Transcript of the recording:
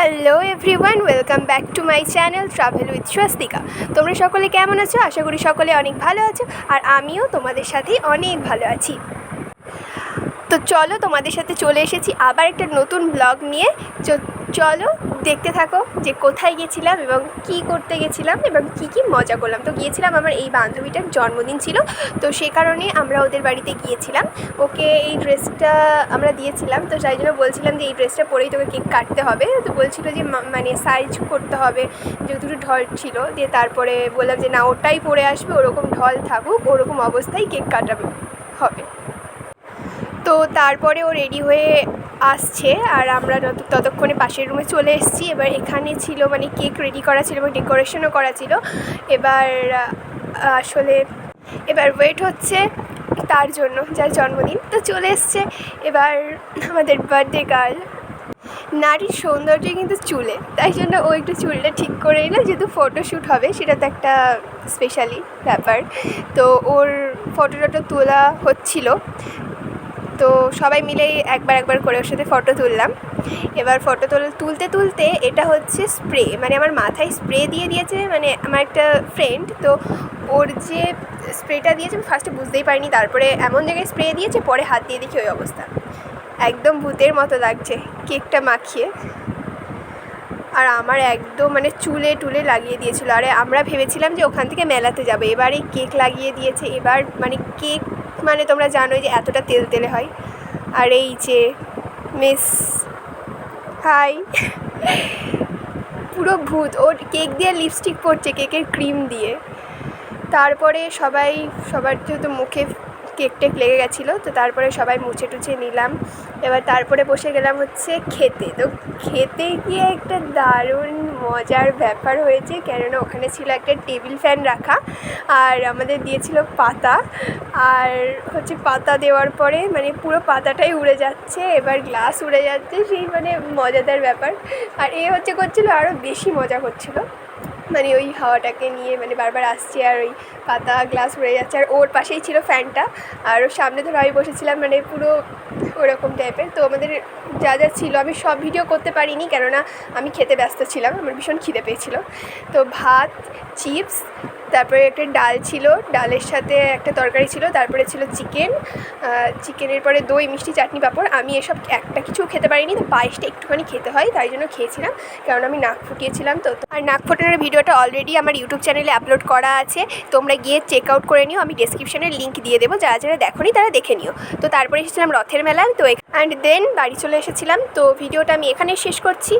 Hello everyone, welcome back to my channel travel with Swastika. তোমরা সকলে কেমন আছো? আশা করি সকলে অনেক ভালো আছো, আর আমিও তোমাদের সাথেই অনেক ভালো আছি। তো চলো, তোমাদের সাথে চলে এসেছি আবার একটা নতুন ব্লগ নিয়ে। চলো দেখতে থাকো যে কোথায় গেছিলাম এবং কি করতে গেছিলাম এবং কি মজা করলাম। তো গিয়েছিলাম, আমার এই বান্ধবীটার জন্মদিন ছিল, তো সে কারণে আমরা ওদের বাড়িতে গিয়েছিলাম। ওকে এই ড্রেসটা আমরা দিয়েছিলাম, তো তাই জন্য বলছিলাম যে এই ড্রেসটা পরেই তোকে কেক কাটতে হবে। তো বলছিল যে মানে সাইজ করতে হবে, যেহেতু ঢল ছিল। দিয়ে তারপরে বললাম যে না, ওটাই পরে আসবে, ওরকম ঢল থাকুক, ওরকম অবস্থায় কেক কাটাবে হবে। তো তারপরে ও রেডি হয়ে আসছে, আর আমরা ততক্ষণে পাশের রুমে চলে এসেছি। এবার এখানে ছিল মানে কেক রেডি করা ছিল এবং ডেকোরেশনও করা ছিল। এবার ওয়েট হচ্ছে তার জন্য, যার জন্মদিন। তো চলে এসছে এবার আমাদের বার্থডে গার্ল। নারীর সৌন্দর্য কিন্তু চুলে, তাই জন্য ও একটু চুলটা ঠিক করে নিল, যেহেতু ফটোশ্যুট হবে, সেটা তো একটা স্পেশালি ব্যাপার। তো ওর ফটোটা তোলা হচ্ছিল, তো সবাই মিলেই একবার করে ওর সাথে ফটো তুললাম। এবার ফটো তুলতে এটা হচ্ছে স্প্রে, মানে আমার মাথায় স্প্রে দিয়ে দিয়েছে মানে আমার একটা ফ্রেন্ড। তো ওর যে স্প্রেটা দিয়েছে আমি ফার্স্টে বুঝতেই পারিনি, তারপরে এমন জায়গায় স্প্রে দিয়েছে, পরে হাত দিয়ে দেখি ওই অবস্থা। একদম ভূতের মতো লাগছে কেকটা মাখিয়ে, আর আমার একদম মানে চুলে টুলে লাগিয়ে দিয়েছিলো। আরে আমরা ভেবেছিলাম যে ওখান থেকে মেলাতে যাবে, এবার এই কেক লাগিয়ে দিয়েছে। এবার মানে কেক মানে তোমরা জানোই যে এতটা তেলে হয়। আর এই যে মিস হাই পুরো ভূত, ওর কেক দিয়ে লিপস্টিক পড়ছে, কেকের ক্রিম দিয়ে। তারপরে সবার যেহেতু মুখে কেক টেক লেগে গেছিলো, তো তারপরে সবাই মুছে টুছে নিলাম। এবার তারপরে বসে গেলাম হচ্ছে খেতে। তো খেতে গিয়ে একটা দারুণ মজার ব্যাপার হয়েছে, কেননা ওখানে ছিল একটা টেবিল ফ্যান রাখা, আর আমাদের দিয়েছিল পাতা। আর হচ্ছে পাতা দেওয়ার পরে মানে পুরো পাতাটাই উড়ে যাচ্ছে, এবার গ্লাস উড়ে যাচ্ছে, সেই মানে মজাদার ব্যাপার। আর করছিলো আরও বেশি মজা করছিলো, মানে ওই হাওয়াটাকে নিয়ে মানে বারবার আসছে, আর ওই পাতা গ্লাস উড়ে যাচ্ছে। আর ওর পাশেই ছিল ফ্যানটা, আর ওর সামনে ধরো আমি বসেছিলাম, মানে পুরো ওরকম টাইপের। তো আমাদের যা ছিল, আমি সব ভিডিও করতে পারিনি, কেননা আমি খেতে ব্যস্ত ছিলাম, আমার ভীষণ খিদে পেয়েছিলো। তো ভাত, চিপস, তারপরে একটা ডাল ছিল, ডালের সাথে একটা তরকারি ছিল, তারপরে ছিল চিকেনের পরে দই, মিষ্টি, চাটনি, পাঁপড়। আমি এসব একটা কিছু খেতে পারিনি, তো পায়েসটা একটুখানি খেতে হয়, তাই জন্য খেয়েছিলাম, কারণ আমি নাক ফুটিয়েছিলাম। তো আর নাক ফোটানোর ভিডিওটা অলরেডি আমার ইউটিউব চ্যানেলে আপলোড করা আছে, তোমরা গিয়ে চেক আউট করে নিও, আমি ডেসক্রিপশানে লিঙ্ক দিয়ে দেবো, যারা দেখোনি তারা দেখে নিও। তো তারপরে এসেছিলাম রথের মেলায়, তো অ্যান্ড দেন বাড়ি চলে এসেছিলাম। তো ভিডিওটা আমি এখানে শেষ করছি।